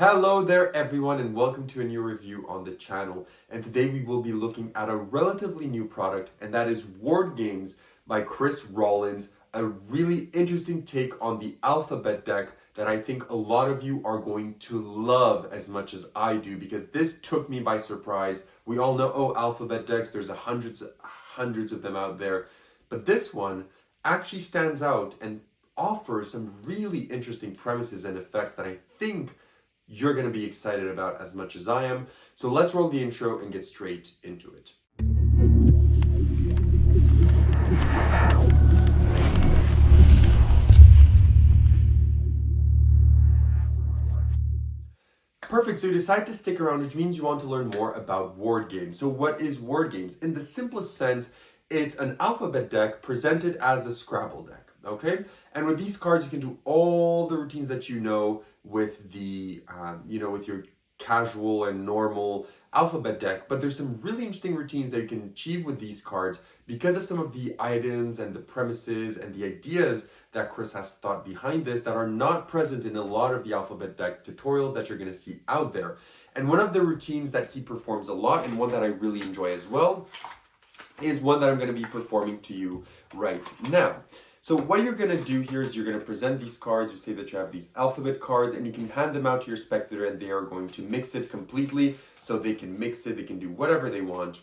Hello there everyone and welcome to a new review on the channel, and today we will be looking at a relatively new product, and that is Word Games by Rawlins, a really interesting take on the alphabet deck that I think a lot of you are going to love as much as I do, because this took me by surprise. We all know, oh, alphabet decks, there's hundreds of them out there, but this one actually stands out and offers some really interesting premises and effects that I think you're going to be excited about as much as I am. So let's roll the intro and get straight into it. Perfect, so you decide to stick around, which means you want to learn more about Word Games. So what is Word Games? In the simplest sense, it's an alphabet deck presented as a Scrabble deck, okay? And with these cards, you can do all the routines that you know with the, with your casual and normal alphabet deck, but there's some really interesting routines that you can achieve with these cards because of some of the items and the premises and the ideas that Chris has thought behind this that are not present in a lot of the alphabet deck tutorials that you're going to see out there. And one of the routines that he performs a lot, and one that I really enjoy as well, is one that I'm going to be performing to you right now. So what you're going to do here is you're going to present these cards. You say that you have these alphabet cards, and you can hand them out to your spectator, and they are going to mix it completely. So they can mix it, they can do whatever they want.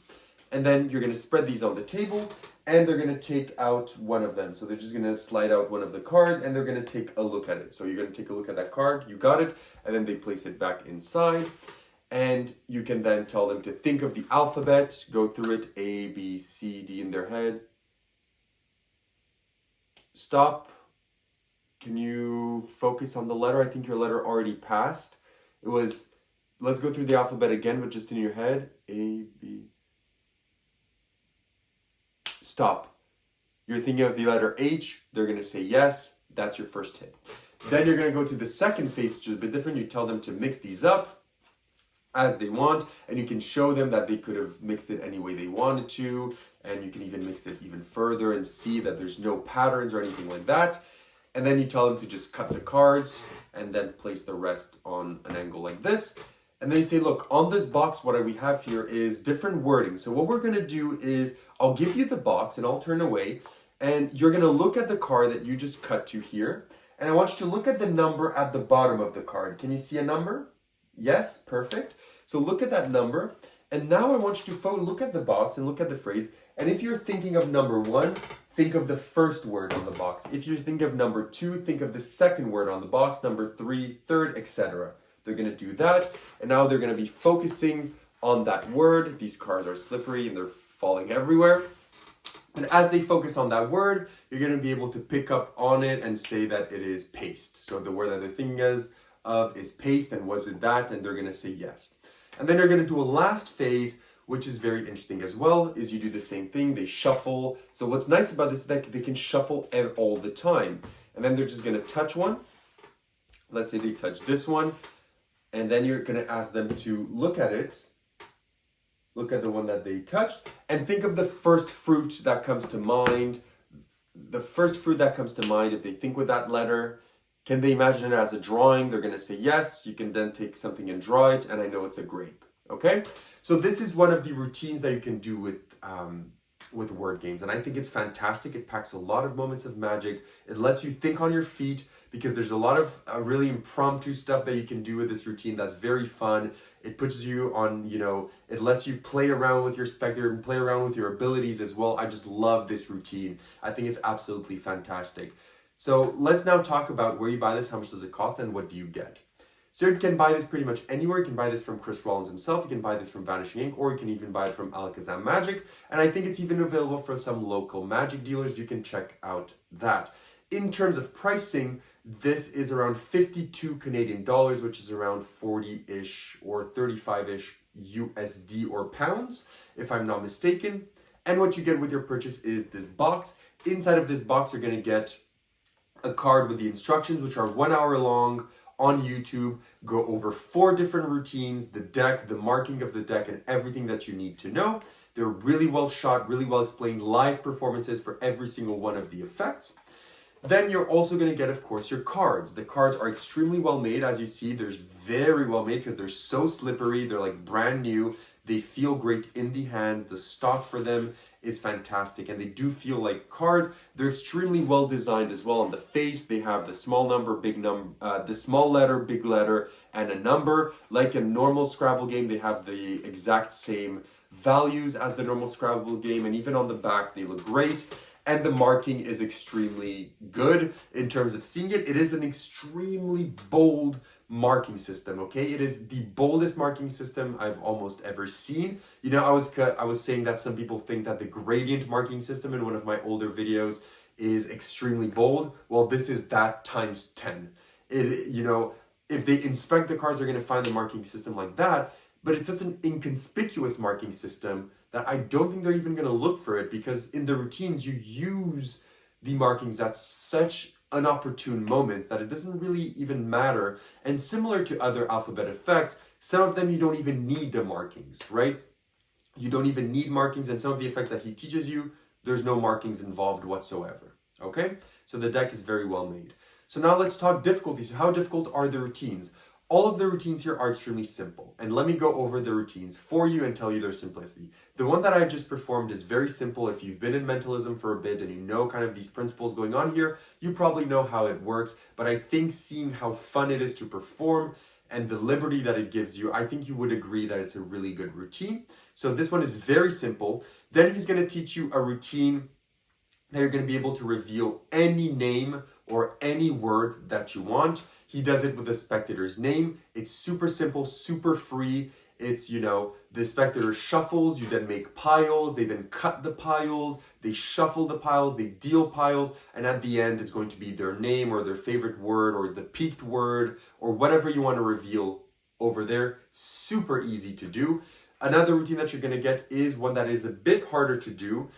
And then you're going to spread these on the table, and they're going to take out one of them. So they're just going to slide out one of the cards, and they're going to take a look at it. So you're going to take a look at that card, you got it, and then they place it back inside. And you can then tell them to think of the alphabet, go through it, A, B, C, D in their head. Stop. Can you focus on the letter? I think your letter already passed. It was, let's go through the alphabet again, but just in your head. A, B. Stop. You're thinking of the letter H. They're going to say yes. That's your first hit. Then you're going to go to the second phase, which is a bit different. You tell them to mix these up as they want, and you can show them that they could have mixed it any way they wanted to, and you can even mix it even further and see that there's no patterns or anything like that. And then you tell them to just cut the cards and then place the rest on an angle like this. And then you say, look, on this box, what we have here is different wording. So what we're going to do is I'll give you the box and I'll turn away, and you're going to look at the card that you just cut to here, and I want you to look at the number at the bottom of the card. Can you see a number? Yes, perfect. So look at that number, and now I want you to look at the box and look at the phrase, and if you're thinking of number 1, think of the first word on the box. If you think of number 2, think of the second word on the box, number 3, third, etc. They're going to do that, and now they're going to be focusing on that word. These cards are slippery and they're falling everywhere. And as they focus on that word, you're going to be able to pick up on it and say that it is paste. So the word that they're thinking of is paste, and was it that? And they're going to say yes. And then you're going to do a last phase, which is very interesting as well, is you do the same thing. They shuffle. So what's nice about this is that they can shuffle all the time. And then they're just going to touch one. Let's say they touch this one. And then you're going to ask them to look at it. Look at the one that they touched. And think of the first fruit that comes to mind. The first fruit that comes to mind, if they think with that letter. Can they imagine it as a drawing? They're going to say yes. You can then take something and draw it, and I know it's a grape. Okay? So this is one of the routines that you can do with Word Games, and I think it's fantastic. It packs a lot of moments of magic. It lets you think on your feet, because there's a lot of really impromptu stuff that you can do with this routine that's very fun. It puts you on, it lets you play around with your spectator and play around with your abilities as well. I just love this routine. I think it's absolutely fantastic. So let's now talk about where you buy this, how much does it cost, and what do you get. So you can buy this pretty much anywhere. You can buy this from Rawlins himself, you can buy this from Vanishing Ink, or you can even buy it from ALAKAZAM Magic. And I think it's even available for some local magic dealers. You can check out that. In terms of pricing, this is around 52 Canadian dollars, which is around 40-ish or 35-ish USD or pounds, if I'm not mistaken. And what you get with your purchase is this box. Inside of this box, you're going to get a card with the instructions, which are 1 hour long on YouTube, go over 4 different routines, the deck, the marking of the deck, and everything that you need to know. They're really well shot, really well explained, live performances for every single one of the effects. Then you're also going to get, of course, your cards. The cards are extremely well made. As you see, they're very well made because they're so slippery. They're like brand new. They feel great in the hands. The stock for them is fantastic, and they do feel like cards. They're extremely well designed as well. On the face, they have the small number, big number, the small letter, big letter, and a number. Like a normal Scrabble game, they have the exact same values as the normal Scrabble game, and even on the back, they look great. And the marking is extremely good in terms of seeing it. It is an extremely bold marking system, okay? It is the boldest marking system I've almost ever seen. You know, I was saying that some people think that the gradient marking system in one of my older videos is extremely bold. Well, this is that times 10. You know, if they inspect the cards, they're going to find the marking system like that, but it's just an inconspicuous marking system that I don't think they're even going to look for it, because in the routines you use the markings at such an opportune moment that it doesn't really even matter. And similar to other alphabet effects, some of them you don't even need the markings, right? You don't even need markings, and some of the effects that he teaches you, there's no markings involved whatsoever, okay? So the deck is very well made. So now let's talk difficulty. So how difficult are the routines? All of the routines here are extremely simple, and let me go over the routines for you and tell you their simplicity. The one that I just performed is very simple. If you've been in mentalism for a bit and you know kind of these principles going on here, you probably know how it works, but I think seeing how fun it is to perform and the liberty that it gives you, I think you would agree that it's a really good routine. So this one is very simple. Then he's going to teach you a routine that you're going to be able to reveal any name or any word that you want. He does it with the spectator's name. It's super simple, super free. It's, you know, the spectator shuffles, you then make piles, they then cut the piles, they shuffle the piles, they deal piles, and at the end it's going to be their name or their favorite word or the peaked word or whatever you want to reveal over there. Super easy to do. Another routine that you're going to get is one that is a bit harder to do.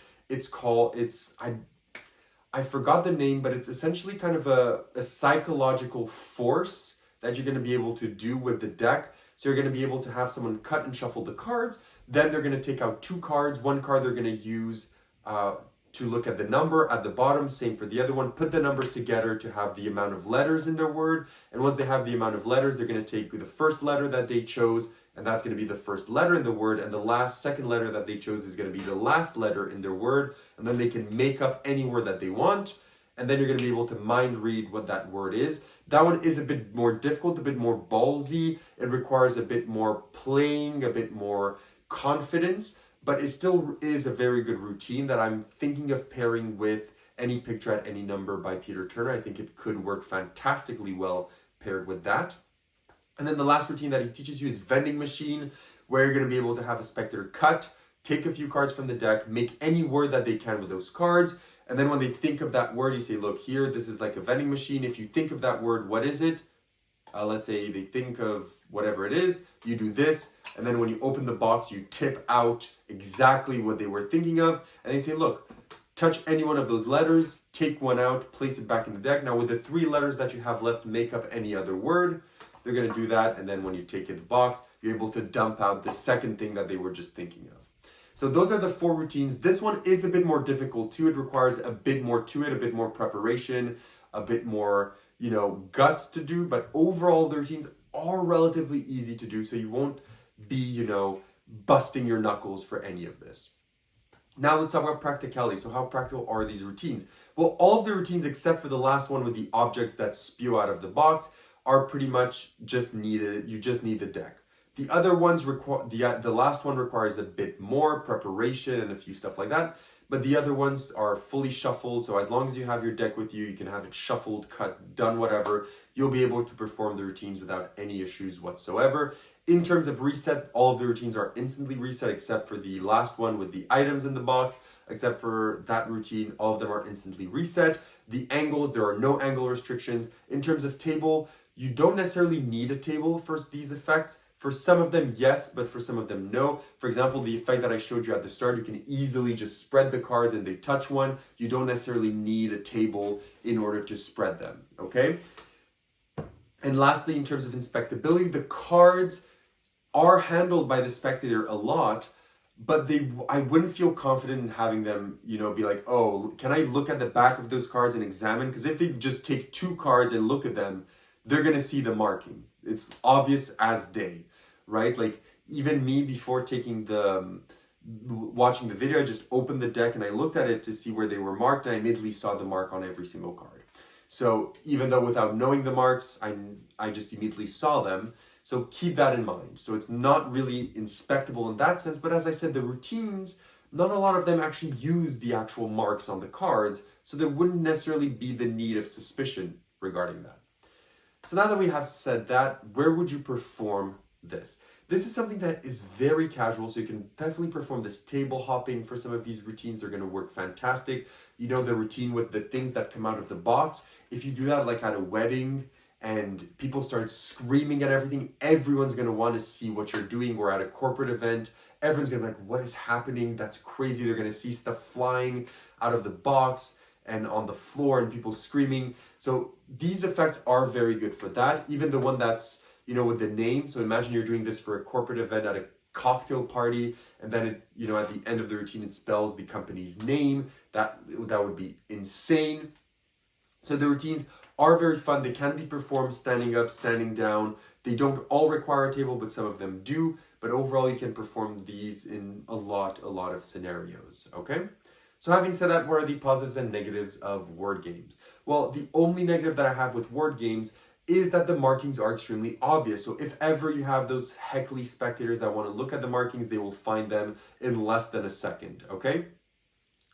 I forgot the name, but it's essentially kind of a psychological force that you're going to be able to do with the deck. So you're going to be able to have someone cut and shuffle the cards. Then they're going to take out two cards. One card they're going to use to look at the number at the bottom. Same for the other one. Put the numbers together to have the amount of letters in their word. And once they have the amount of letters, they're going to take the first letter that they chose, and that's going to be the first letter in the word, and the second letter that they chose is going to be the last letter in their word, and then they can make up any word that they want, and then you're going to be able to mind read what that word is. That one is a bit more difficult, a bit more ballsy. It requires a bit more playing, a bit more confidence, but it still is a very good routine that I'm thinking of pairing with Any Picture at Any Number by Peter Turner. I think it could work fantastically well paired with that. And then the last routine that he teaches you is Vending Machine, where you're going to be able to have a spectator cut, take a few cards from the deck, make any word that they can with those cards. And then when they think of that word, you say, look, here, this is like a vending machine. If you think of that word, what is it? Let's say they think of whatever it is, you do this. And then when you open the box, you tip out exactly what they were thinking of. And they say, look, touch any one of those letters, take one out, place it back in the deck. Now with the 3 letters that you have left, make up any other word. They're going to do that, and then when you take it the box, you're able to dump out the second thing that they were just thinking of. So those are the 4 routines. This one is a bit more difficult too. It requires a bit more to it, a bit more preparation, a bit more, you know, guts to do, but overall the routines are relatively easy to do, so you won't be, you know, busting your knuckles for any of this. Now let's talk about practicality. So how practical are these routines? Well, all of the routines except for the last one with the objects that spew out of the box are pretty much just needed. You just need the deck. The other ones require, the last one requires a bit more preparation and a few stuff like that, but the other ones are fully shuffled. So as long as you have your deck with you, you can have it shuffled, cut, done, whatever. You'll be able to perform the routines without any issues whatsoever. In terms of reset, all of the routines are instantly reset except for the last one with the items in the box. Except for that routine, all of them are instantly reset. The angles, there are no angle restrictions. In terms of table, you don't necessarily need a table for these effects. For some of them, yes, but for some of them, no. For example, the effect that I showed you at the start, you can easily just spread the cards and they touch one. You don't necessarily need a table in order to spread them, okay? And lastly, in terms of inspectability, the cards are handled by the spectator a lot, but I wouldn't feel confident in having them, you know, be like, oh, can I look at the back of those cards and examine? Because if they just take 2 cards and look at them, they're going to see the marking. It's obvious as day, right? Like, even me, before taking watching the video, I just opened the deck and I looked at it to see where they were marked, and I immediately saw the mark on every single card. So even though without knowing the marks, I just immediately saw them. So keep that in mind. So it's not really inspectable in that sense, but as I said, the routines, not a lot of them actually use the actual marks on the cards, so there wouldn't necessarily be the need of suspicion regarding that. So now that we have said that, where would you perform this? This is something that is very casual, so you can definitely perform this table hopping for some of these routines. They're going to work fantastic. You know, the routine with the things that come out of the box. If you do that like at a wedding and people start screaming at everything, everyone's going to want to see what you're doing. Or at a corporate event, everyone's going to be like, what is happening? That's crazy. They're going to see stuff flying out of the box and on the floor and people screaming. So these effects are very good for that. Even the one that's, you know, with the name. So imagine you're doing this for a corporate event at a cocktail party, and then it, you know, at the end of the routine, it spells the company's name. That would be insane. So the routines are very fun. They can be performed standing up, standing down. They don't all require a table, but some of them do. But overall, you can perform these in a lot of scenarios, okay? So having said that, what are the positives and negatives of word games? Well, the only negative that I have with word games is that the markings are extremely obvious. So if ever you have those heckly spectators that want to look at the markings, they will find them in less than a second, okay?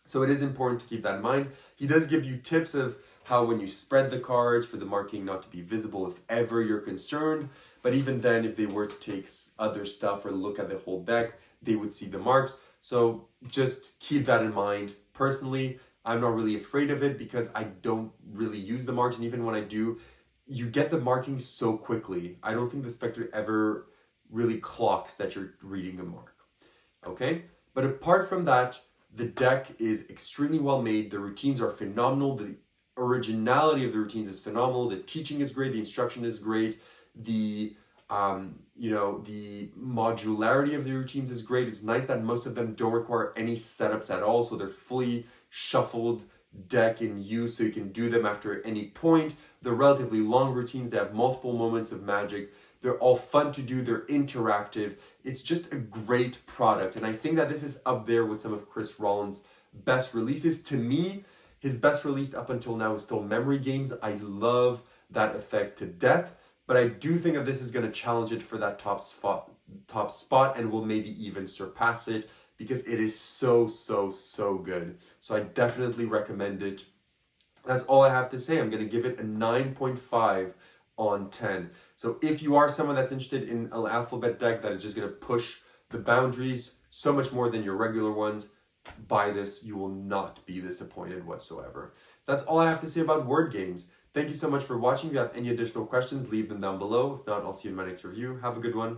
So it is important to keep that in mind. He does give you tips of how when you spread the cards for the marking not to be visible if ever you're concerned. But even then, if they were to take other stuff or look at the whole deck, they would see the marks. So just keep that in mind. Personally, I'm not really afraid of it because I don't really use the marks. And even when I do, you get the markings so quickly. I don't think the spectator ever really clocks that you're reading a mark, okay? But apart from that, the deck is extremely well made. The routines are phenomenal. The originality of the routines is phenomenal. The teaching is great. The instruction is great. The you know, the modularity of the routines is great. It's nice that most of them don't require any setups at all, so they're fully shuffled deck in use, so you can do them after any point. They're relatively long routines. They have multiple moments of magic. They're all fun to do. They're interactive. It's just a great product, and I think that this is up there with some of Chris Rawlins' best releases. To me, his best release up until now is still Memory Games. I love that effect to death, but I do think that this is going to challenge it for that top spot and will maybe even surpass it because it is so good. So I definitely recommend it. That's all I have to say. I'm going to give it a 9.5 on 10. So if you are someone that's interested in an alphabet deck that is just going to push the boundaries so much more than your regular ones, buy this. You will not be disappointed whatsoever. That's all I have to say about word games. Thank you so much for watching. If you have any additional questions, leave them down below. If not, I'll see you in my next review. Have a good one.